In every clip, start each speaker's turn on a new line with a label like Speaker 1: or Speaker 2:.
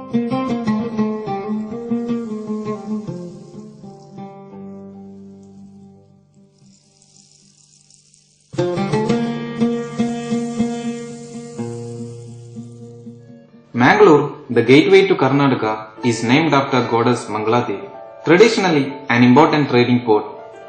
Speaker 1: Mangalore, the gateway to Karnataka, is named after goddess Mangala Devi. Traditionally an important trading port,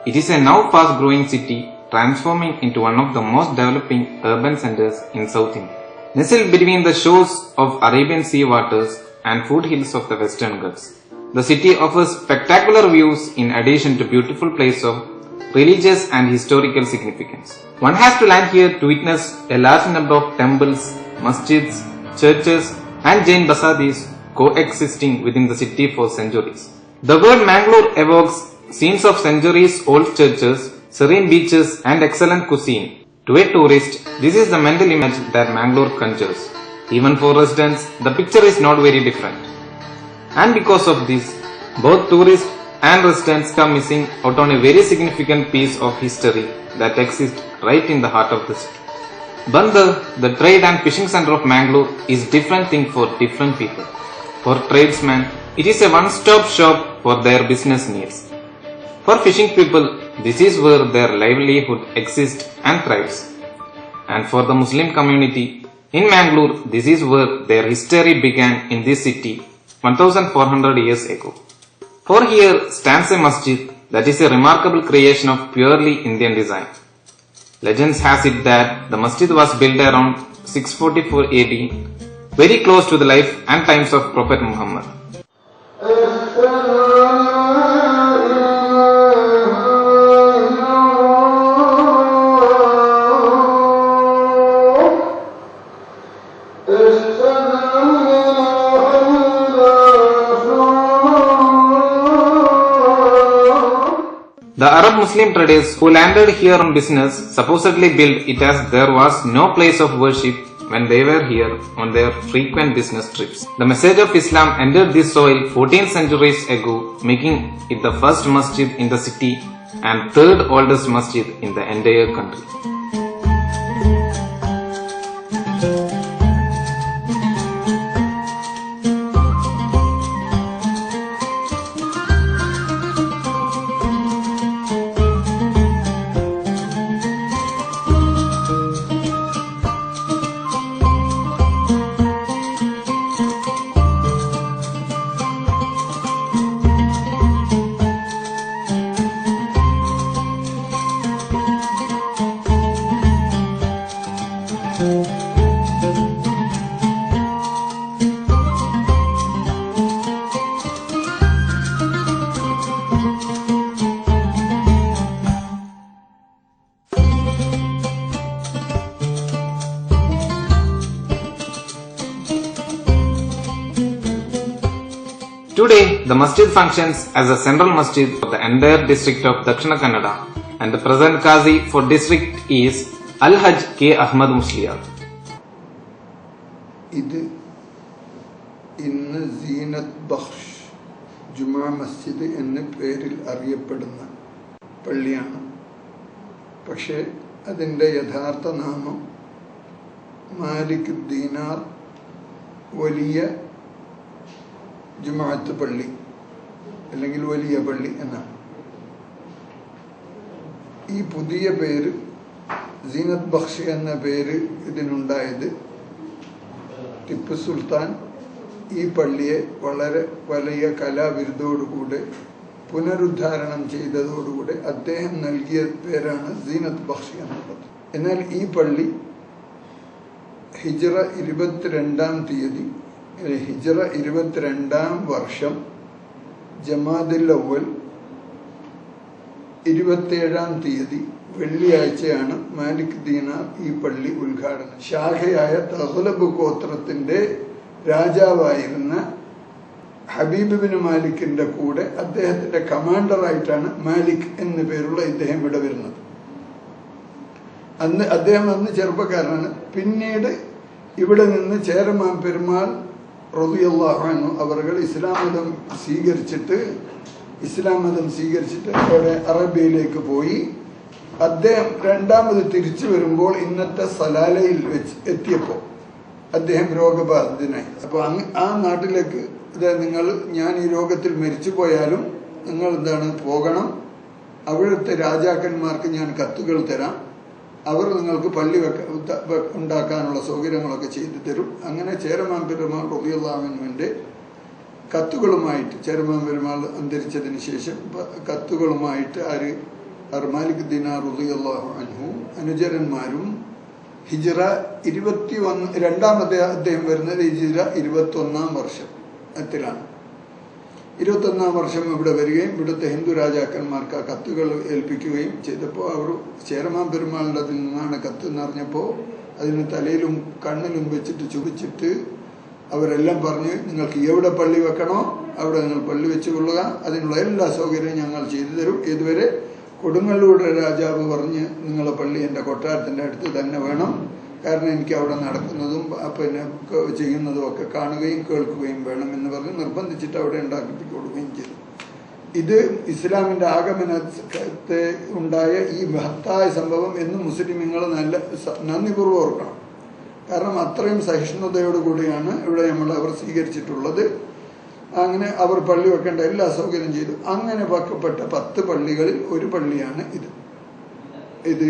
Speaker 1: it is a now fast-growing city transforming into one of the most developing urban centers in South India. Nestled between the shores of Arabian Sea waters and foothills of the Western Ghats, the city offers spectacular views in addition to beautiful places of religious and historical significance. One has to land here to witness a large number of temples, masjids, churches and Jain basadis coexisting within the city for centuries. The word Mangalore evokes scenes of centuries-old churches, serene beaches and excellent cuisine. To a tourist, this is the mental image that Mangalore conjures. Even for residents, the picture is not very different. And because of this, both tourists and residents come missing out on a very significant piece of history that exists right in the heart of the city. Bandar, the trade and fishing center of Mangalore, is different thing for different people. For tradesmen, it is a one-stop shop for their business needs. For fishing people, this is where their livelihood exists and thrives. And for the Muslim community, in Mangalore, this is where their history began in this city 1400 years ago. For here stands a masjid that is a remarkable creation of purely Indian design. Legends has it that the masjid was built around 644 AD, very close to the life and times of Prophet Muhammad. The Arab Muslim traders who landed here on business supposedly built it as there was no place of worship when they were here on their frequent business trips. The message of Islam entered this soil 14 centuries ago, making it the first masjid in the city and third oldest masjid in the entire country. Today, the masjid functions as a central masjid for the entire district of Dakshina Kannada, and the present Qazi for district is Al-Hajj K. Ahmad Musliyar.
Speaker 2: ഇത് ഇന്ന് സീനത്ത് ബഖ്ഷ് ജുമാ മസ്ജിദ് എന്ന പേരിൽ അറിയപ്പെടുന്ന പള്ളിയാണ്. പക്ഷേ അതിൻ്റെ യഥാർത്ഥ നാമം മാലിക് ദീനാർ വലിയ ജുമാഅത്ത് പള്ളി അല്ലെങ്കിൽ വലിയ പള്ളി എന്നാണ്. ഈ പുതിയ പേര് സീനത്ത് ബഖ്ഷ് എന്ന പേര് ഇതിനുണ്ടായത് ടിപ്പു സുൽത്താൻ ഈ പള്ളിയെ വളരെ വലിയ കലാവിരുദ്ധോടുകൂടെ പുനരുദ്ധാരണം ചെയ്തതോടുകൂടെ അദ്ദേഹം നൽകിയ പേരാണ് സീനത്ത് ബഖ്ഷ് എന്നുള്ളത്. എന്നാൽ ഈ പള്ളി ഹിജ്റ 22-ാം തീയതി ഹിജ്റ 22-ാം വർഷം ജമാദുൽ അവ്വൽ 27-ാം തീയതി വെള്ളിയാഴ്ചയാണ് മാലിക് ദീനാർ ഈ പള്ളി ഉദ്ഘാടനം. ശാഖയായ തഗ്ലബ് ഗോത്രത്തിന്റെ രാജാവായിരുന്ന ഹബീബ് ബിൻ മാലിക്കിന്റെ കൂടെ അദ്ദേഹത്തിന്റെ കമാൻഡറായിട്ടാണ് മാലിക് എന്ന പേരുള്ള ഇദ്ദേഹം ഇവിടെ വരുന്നത്. അദ്ദേഹം ചെറുപ്പക്കാരനാണ്. പിന്നീട് ഇവിടെ നിന്ന് ചേരമാൻ പെരുമാൾ റളിയല്ലാഹു അൻഹു അവർകൾ ഇസ്ലാം മതം സ്വീകരിച്ചിട്ട് അവിടെ അറബിയയിലേക്ക് പോയി. അദ്ദേഹം രണ്ടാമത് തിരിച്ചു വരുമ്പോൾ ഇന്നത്തെ സലാലയിൽ വെച്ച് എത്തിയപ്പോൾ അദ്ദേഹം രോഗബാധിതനായി. അപ്പോൾ ആ നാട്ടിലേക്ക് ഞാൻ ഈ രോഗത്തിൽ മരിച്ചു പോയാലും നിങ്ങൾ പോകണം, അവിടുത്തെ രാജാക്കന്മാർക്ക് ഞാൻ കത്തുകൾ തരാം, അവർ നിങ്ങൾക്ക് പള്ളി ഉണ്ടാക്കാനുള്ള സൗകര്യങ്ങളൊക്കെ ചെയ്തു തരും. അങ്ങനെ ചേരമാൻ പെരുമാൾ റളിയല്ലാഹു അൻഹുവിന്റെ കത്തുകളുമായിട്ട്, ചേരമാൻ പെരുമാൾ അന്തരിച്ചതിന് ശേഷം കത്തുകളുമായിട്ട് മാലിക് ദിനാർ റളിയല്ലാഹു അൻഹു അനുചരന്മാരും ഹിജ്റ 22 അദ്ദേഹം വരുന്നത് ഹിജ്റ 21 വർഷത്തിലാണ്. 21 വർഷം ഇവിടെ വരികയും ഇവിടുത്തെ ഹിന്ദു രാജാക്കന്മാർക്ക് ആ കത്തുകൾ ഏൽപ്പിക്കുകയും ചെയ്തപ്പോൾ അവർ ചേരമാൻ പെരുമാളിൻ്റെ അതിൽ നിന്നാണ് കത്ത് എന്നറിഞ്ഞപ്പോൾ അതിന് തലയിലും കണ്ണിലും വെച്ചിട്ട് ചുപിച്ചിട്ട് അവരെല്ലാം പറഞ്ഞ് നിങ്ങൾക്ക് എവിടെ പള്ളി വെക്കണോ അവിടെ നിങ്ങൾ പള്ളി വെച്ചുകൊള്ളുക, അതിനുള്ള എല്ലാ സൗകര്യവും ഞങ്ങൾ ചെയ്തു തരും. ഇതുവരെ കൊടുങ്ങല്ലൂരുടെ രാജാവ് പറഞ്ഞ് നിങ്ങളെ പള്ളി എൻ്റെ കൊട്ടാരത്തിൻ്റെ അടുത്ത് തന്നെ വേണം, കാരണം എനിക്ക് അവിടെ നടക്കുന്നതും പിന്നെ ചെയ്യുന്നതും ഒക്കെ കാണുകയും കേൾക്കുകയും വേണം എന്ന് പറഞ്ഞ് നിർബന്ധിച്ചിട്ട് അവിടെ ഉണ്ടാക്കി കൊടുക്കുകയും ചെയ്തു. ഇത് ഇസ്ലാമിന്റെ ആഗമനത്തെ ഉണ്ടായ ഈ മഹത്തായ സംഭവം എന്ന് മുസ്ലിമീങ്ങൾ നല്ല നന്ദിപൂർവ്വം ഓർക്കണം. കാരണം അത്രയും സഹിഷ്ണുതയോടുകൂടിയാണ് ഇവിടെ അവർ സ്വീകരിച്ചിട്ടുള്ളത്. അങ്ങനെ അവർ പള്ളി വെക്കേണ്ട എല്ലാ സൗകര്യം ചെയ്തു. അങ്ങനെ വെക്കപ്പെട്ട 10 പള്ളികളിൽ ഒരു പള്ളിയാണ് ഇത്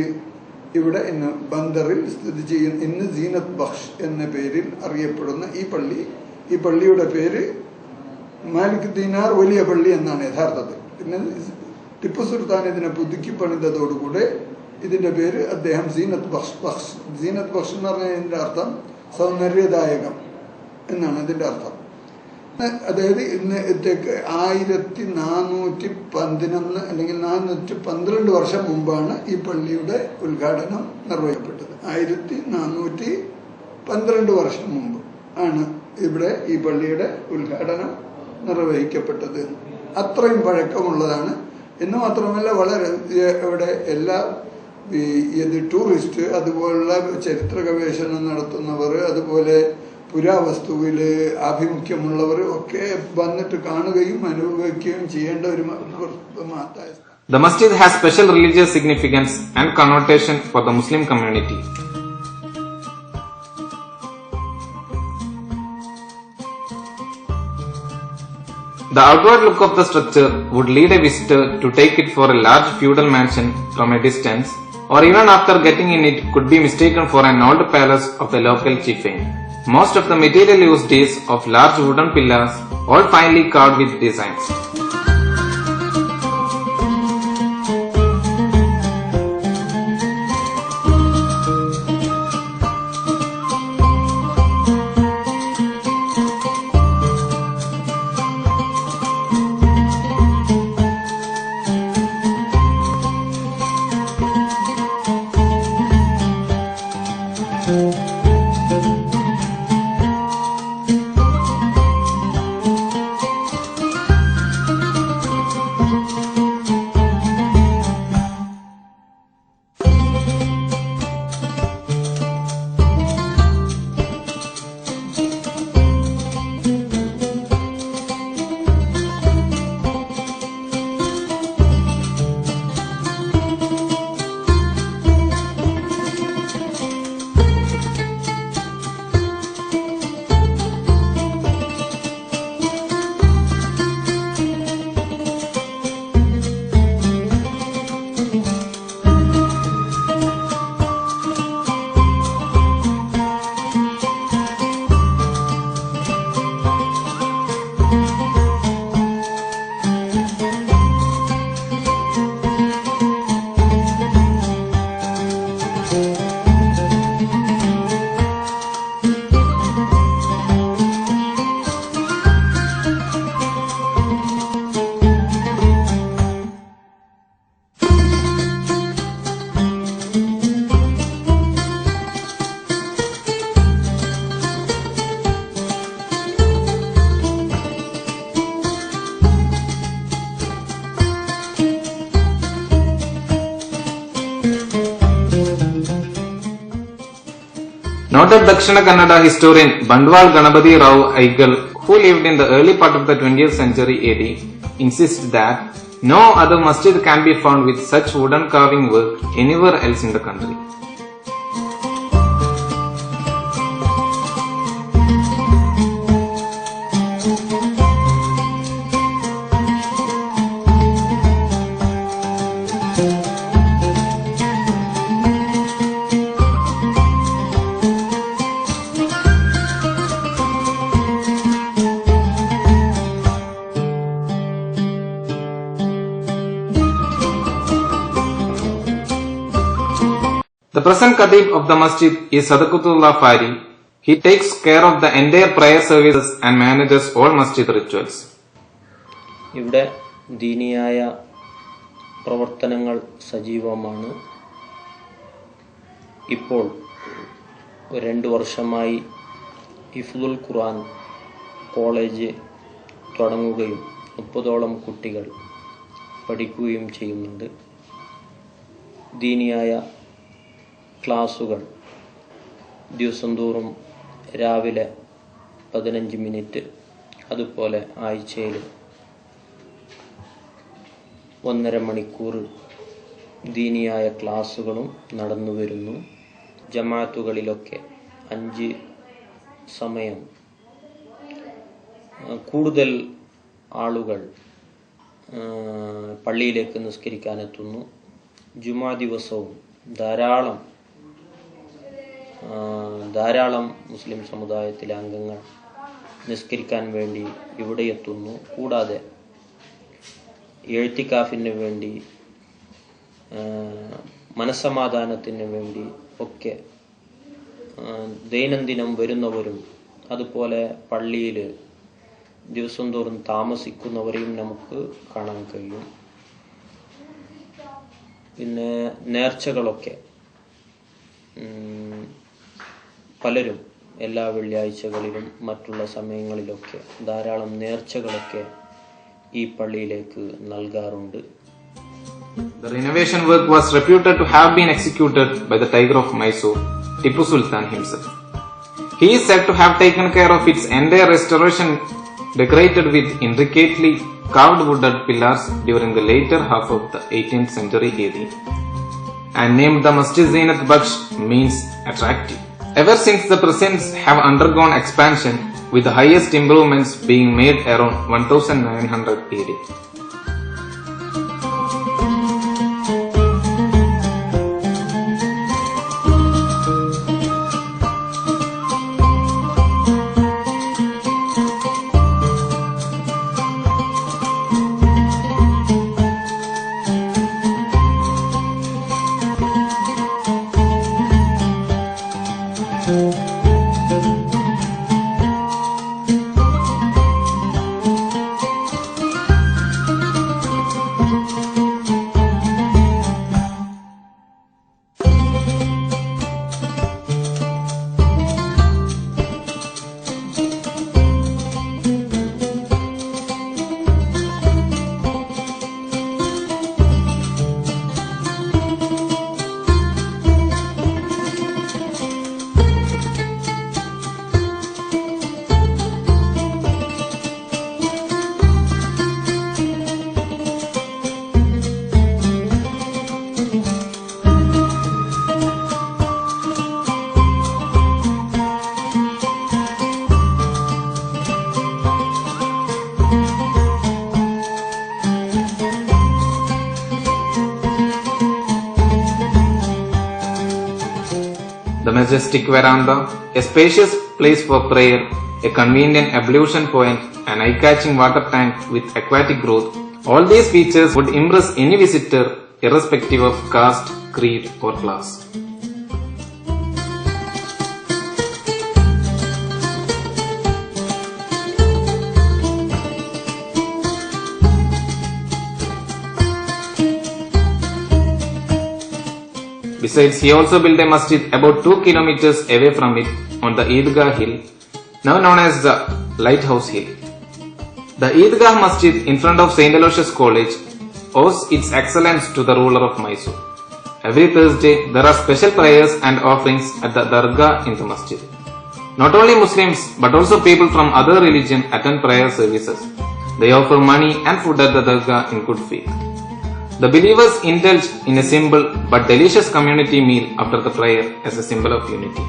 Speaker 2: ഇവിടെ ഇന്ന് ബന്ദറിൽ സ്ഥിതി ചെയ്യുന്ന, ഇന്ന് സീനത്ത് ബഖ്ഷ് എന്ന പേരിൽ അറിയപ്പെടുന്ന ഈ പള്ളിയുടെ പേര് മാലിക് ദിനാർ വലിയ പള്ളി എന്നാണ് യഥാർത്ഥത്തിൽ. പിന്നെ ടിപ്പു സുൽത്താൻ ഇതിനെ പുതുക്കി പണിതതോടുകൂടെ ഇതിന്റെ പേര് അദ്ദേഹം സീനത്ത് ബഖ്ഷ് എന്ന് പറഞ്ഞാൽ ഇതിന്റെ അർത്ഥം സൗന്ദര്യദായകം എന്നാണ് ഇതിന്റെ അർത്ഥം. അതായത് ഇന്നത്തേക്ക് 1411 അല്ലെങ്കിൽ 412 വർഷം മുമ്പാണ് ഈ പള്ളിയുടെ ഉദ്ഘാടനം നിർവഹിക്കപ്പെട്ടത്. 1412 വർഷം മുമ്പ് ആണ് ഇവിടെ ഈ പള്ളിയുടെ ഉദ്ഘാടനം നിർവഹിക്കപ്പെട്ടത്. അത്രയും പഴക്കമുള്ളതാണ്. എന്ന് മാത്രമല്ല വളരെ ഇവിടെ എല്ലാ ടൂറിസ്റ്റ്, അതുപോലുള്ള ചരിത്ര ഗവേഷണം നടത്തുന്നവർ, അതുപോലെ പുരാവസ്തുവിൽ ആഭിമുഖ്യമുള്ളവർ ഒക്കെ വന്നിട്ട് കാണുകയും അനുഭവിക്കുകയും ചെയ്യേണ്ട ഒരു മഹത്തായ സ്ഥലം.
Speaker 1: The masjid has special religious significance and connotation for the Muslim community. The outward look of the structure would lead a visitor to take it for a large feudal mansion from a distance, or even after getting in it could be mistaken for an old palace of the local chieftain. Most of the material used is of large wooden pillars, all finely carved with designs. Noted Dakshina Kannada historian Bandwal Ganapati Rao Aigal, who lived in the early part of the 20th century AD, insists that no other masjid can be found with such wooden carving work anywhere else in the country. present Khatib of the Masjid is Sadaqatullah Fari. He takes care of the entire prayer services and manages all Masjid rituals.
Speaker 3: ഇവിടെ ദീനിയായ പ്രവർത്തനങ്ങൾ സജീവമാണ്. ഇപ്പോൾ 2 വർഷമായി ഹിഫ്ദുൽ ഖുർആൻ college തുടങ്ങുകയും 30ഓളം കുട്ടികൾ പഠിക്കുകയും ചെയ്യുന്നുണ്ട്. ദീനിയായ ക്ലാസുകൾ ദിവസം തോറും രാവിലെ 15 മിനിറ്റ്, അതുപോലെ ആഴ്ചയിൽ 1.5 മണിക്കൂർ ദീനിയായ ക്ലാസുകളും നടന്നു വരുന്നു. ജമാഅത്തുകളിലൊക്കെ 5 സമയം കൂടുതൽ ആളുകൾ പള്ളിയിലേക്ക് നിസ്കരിക്കാനെത്തുന്നു. ജുമാ ദിവസവും ധാരാളം മുസ്ലിം സമുദായത്തിലെ അംഗങ്ങൾ നിസ്കരിക്കാൻ വേണ്ടി ഇവിടെ എത്തുന്നു. കൂടാതെ എഴുത്തിക്കാഫിന് വേണ്ടി, മനസ്സമാധാനത്തിന് വേണ്ടി ഒക്കെ ദൈനംദിനം വരുന്നവരും അതുപോലെ പള്ളിയിൽ ദിവസം തോറും താമസിക്കുന്നവരെയും നമുക്ക് കാണാൻ കഴിയും. പിന്നെ നേർച്ചകളൊക്കെ പലരും എല്ലാ വെള്ളിയാഴ്ചകളിലും മറ്റുള്ള സമയങ്ങളിലൊക്കെ ധാരാളം നേർച്ചകളൊക്കെ ഈ പള്ളിയിലേക്ക് നൽകാറുണ്ട്.
Speaker 1: The renovation work was reputed to have been executed by the Tiger of Mysore, Tipu Sultan himself. He is said to have taken care of its entire restoration, decorated with intricately carved wooden pillars during the later half of the 18th century AD, and named the Masjid Zainat Baksh means attractive. Ever since, the presents have undergone expansion, with the highest improvements being made around 1900 AD. The majestic veranda, a spacious place for prayer, a convenient ablution point, an eye-catching water tank with aquatic growth, all these features would impress any visitor irrespective of caste, creed or class. Besides, he also built a masjid about 2 kilometers away from it on the Eidgah Hill, now known as the Lighthouse Hill. The Eidgah Masjid in front of St. Aloysius College owes its excellence to the ruler of Mysore. Every Thursday, there are special prayers and offerings at the Dargah in the masjid. Not only Muslims, but also people from other religion attend prayer services. They offer money and food at the Dargah in good faith. The believers indulge in a simple but delicious community meal after the prayer as a symbol of unity.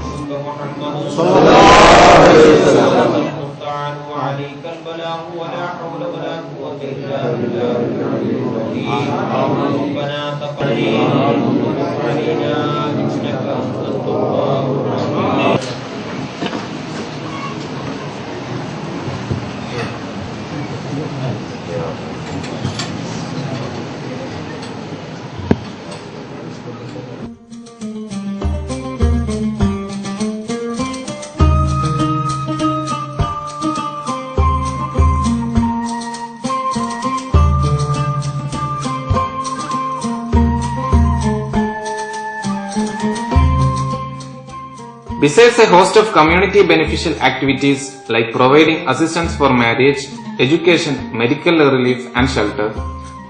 Speaker 1: Besides a host of community beneficial activities like providing assistance for marriage, education, medical relief and shelter,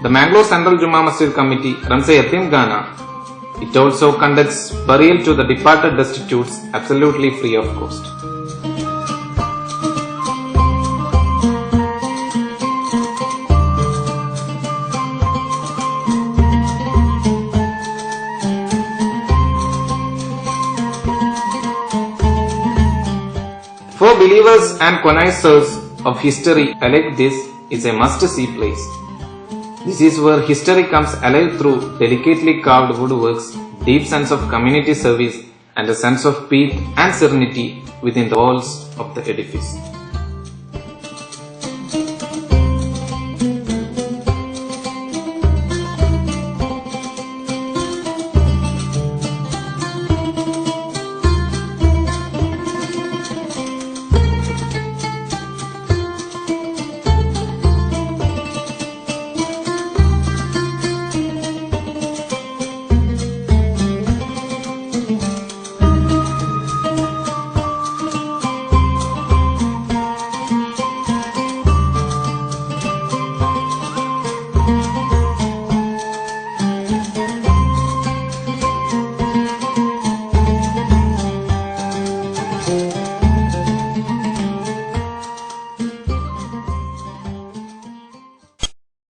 Speaker 1: the Mangalore Central Juma Masjid Committee runs a Yatim Ghana. It also conducts burial to the departed destitutes absolutely free of cost. For believers and connoisseurs of history alike, this is a must-see place. This is where history comes alive through delicately carved woodworks, deep sense of community service, and a sense of peace and serenity within the walls of the edifice.